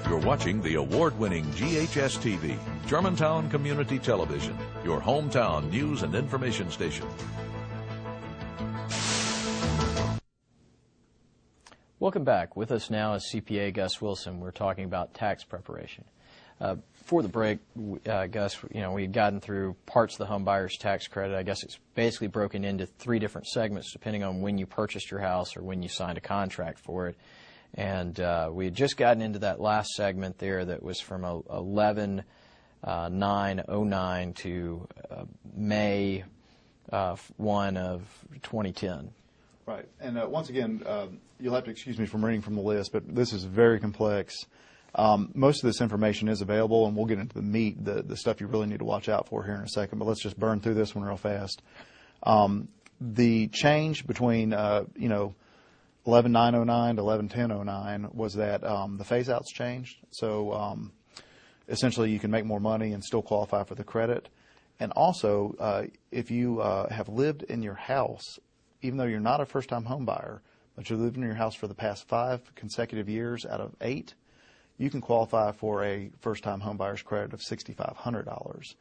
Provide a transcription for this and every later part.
You're watching the award-winning GHS-TV, Germantown Community Television, your hometown news and information station. Welcome back. With us now is CPA Gus Wilson. We're talking about tax preparation. Before the break, Gus, we had gotten through parts of the home buyer's tax credit. I guess it's basically broken into 3 different segments depending on when you purchased your house or when you signed a contract for it. And we had just gotten into that last segment there that was from 11/9/09 to May 1 of 2010. Right. And once again, you'll have to excuse me from reading from the list, but this is very complex. Most of this information is available, and we'll get into the meat, the stuff you really need to watch out for here in a second, but let's just burn through this one real fast. The change between, 11/9/09 to 11/10/09 was that the phase-outs changed. So essentially you can make more money and still qualify for the credit. And also, if you have lived in your house, even though you're not a first-time home buyer, but you lived in your house for the past 5 consecutive years out of 8, you can qualify for a first-time home buyer's credit of $6,500.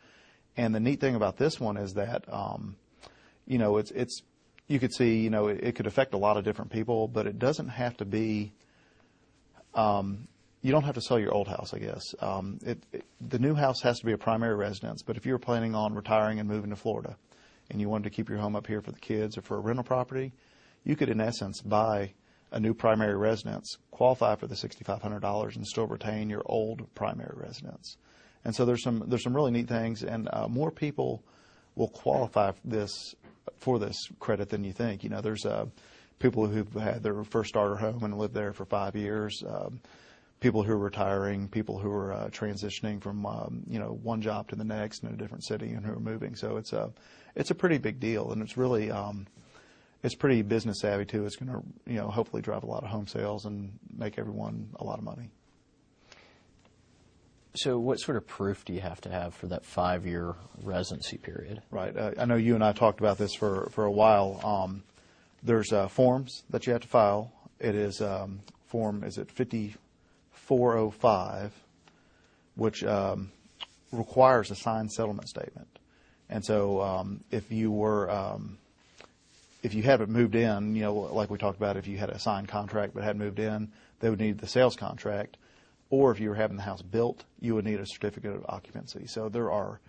And the neat thing about this one is that, it's you could see, it could affect a lot of different people, but it doesn't have to be, you don't have to sell your old house, I guess. The new house has to be a primary residence, but if you're planning on retiring and moving to Florida and you wanted to keep your home up here for the kids or for a rental property, you could, in essence, buy a new primary residence, qualify for the $6,500, and still retain your old primary residence. And so there's some really neat things, and more people will qualify for this credit than you think. There's people who've had their first starter home and lived there for 5 years, people who are retiring, people who are transitioning from one job to the next in a different city and who are moving. So it's a pretty big deal, and it's really it's pretty business savvy too. It's going to hopefully drive a lot of home sales and make everyone a lot of money. So what sort of proof do you have to have for that 5-year residency period? Right. I know you and I talked about this for a while. There's forms that you have to file. It is form 5405, which requires a signed settlement statement. And so if you haven't moved in, like we talked about, if you had a signed contract but hadn't moved in, they would need the sales contract. Or if you were having the house built, you would need a certificate of occupancy. So there are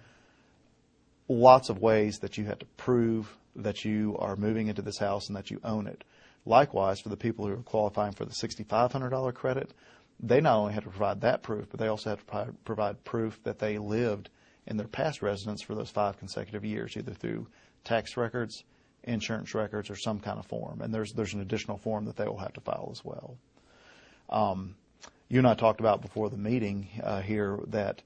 lots of ways that you have to prove that you are moving into this house and that you own it. Likewise, for the people who are qualifying for the $6,500 credit, they not only have to provide that proof, but they also have to provide proof that they lived in their past residence for those 5 consecutive years, either through tax records, insurance records, or some kind of form. And there's an additional form that they will have to file as well. You and I talked about before the meeting here that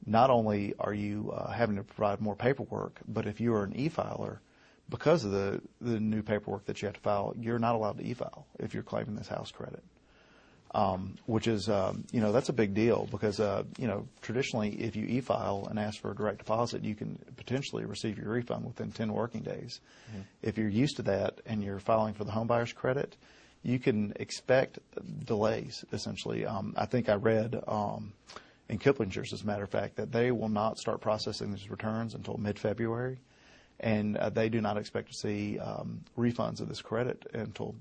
not only are you having to provide more paperwork, but if you are an e-filer, because of the new paperwork that you have to file, you're not allowed to e-file if you're claiming this house credit, which is, that's a big deal because, traditionally if you e-file and ask for a direct deposit, you can potentially receive your refund within 10 working days. Mm-hmm. If you're used to that and you're filing for the home buyer's credit, you can expect delays, essentially. I think I read in Kiplinger's, as a matter of fact, that they will not start processing these returns until mid-February, and they do not expect to see refunds of this credit until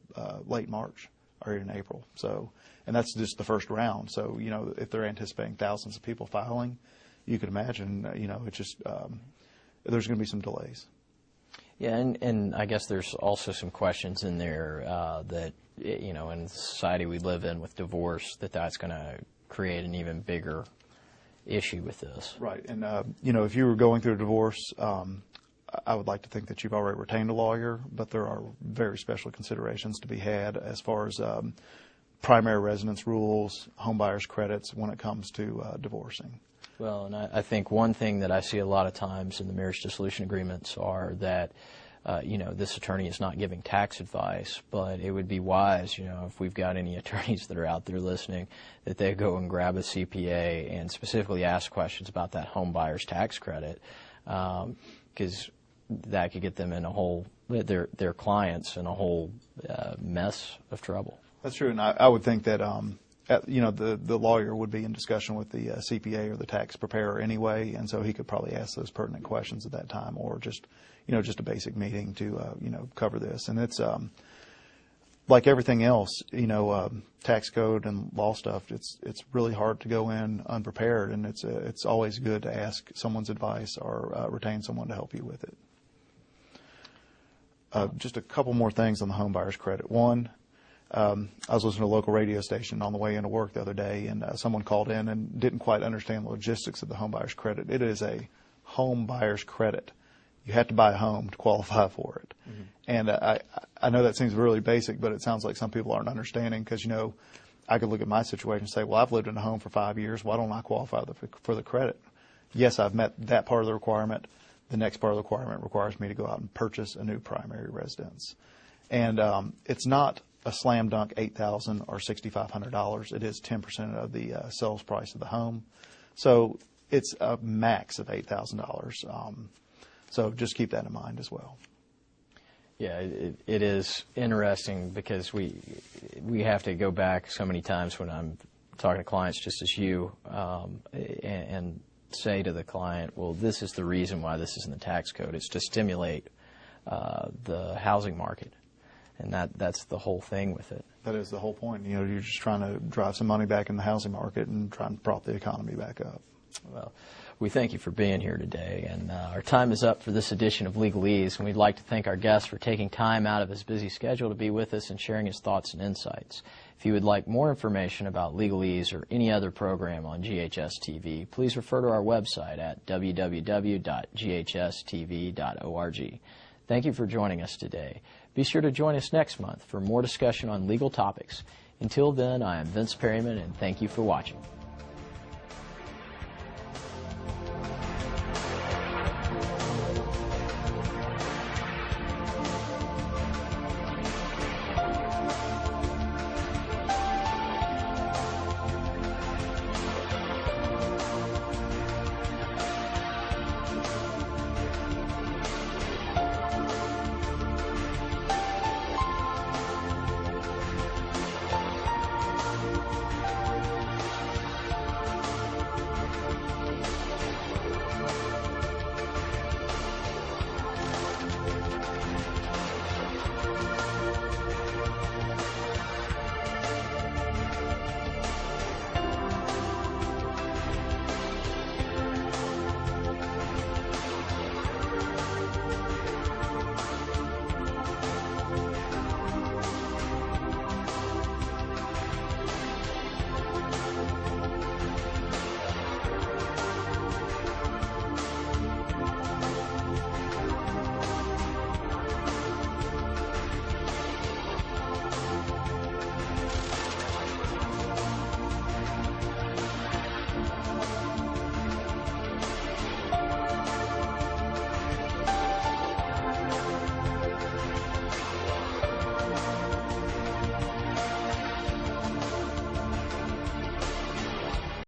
late March or in April. So, and that's just the first round. So, if they're anticipating thousands of people filing, you can imagine, it's just there's going to be some delays. Yeah, and I guess there's also some questions in there that, in the society we live in with divorce, that's going to create an even bigger issue with this. Right. And, if you were going through a divorce, I would like to think that you've already retained a lawyer, but there are very special considerations to be had as far as primary residence rules, home buyer's credits when it comes to divorcing. Well, and I think one thing that I see a lot of times in the marriage dissolution agreements are that, this attorney is not giving tax advice, but it would be wise, if we've got any attorneys that are out there listening, that they go and grab a CPA and specifically ask questions about that home buyer's tax credit, because that could get them in a whole, their clients in a whole mess of trouble. That's true, and I would think that the lawyer would be in discussion with the CPA or the tax preparer anyway, and so he could probably ask those pertinent questions at that time, or just a basic meeting to cover this. And it's like everything else, tax code and law stuff. It's really hard to go in unprepared, and it's always good to ask someone's advice or retain someone to help you with it. Just a couple more things on the home buyer's credit. One, I was listening to a local radio station on the way into work the other day, and someone called in and didn't quite understand the logistics of the home buyer's credit. It is a home buyer's credit. You have to buy a home to qualify for it. Mm-hmm. And I know that seems really basic, but it sounds like some people aren't understanding because, I could look at my situation and say, well, I've lived in a home for 5 years. Why don't I qualify for the credit? Yes, I've met that part of the requirement. The next part of the requirement requires me to go out and purchase a new primary residence. And it's not a slam dunk $8,000 or $6,500. It is 10% of the sales price of the home. So it's a max of $8,000. So just keep that in mind as well. Yeah, it is interesting because we have to go back so many times when I'm talking to clients just as you and say to the client, well, this is the reason why this is in the tax code. It's to stimulate the housing market. And that's the whole thing with it. That is the whole point. You're just trying to drive some money back in the housing market and try and prop the economy back up. Well, we thank you for being here today. And our time is up for this edition of Legalese. And we'd like to thank our guest for taking time out of his busy schedule to be with us and sharing his thoughts and insights. If you would like more information about Legalese or any other program on GHS TV, please refer to our website at www.ghstv.org. Thank you for joining us today. Be sure to join us next month for more discussion on legal topics. Until then, I am Vince Perryman, and thank you for watching.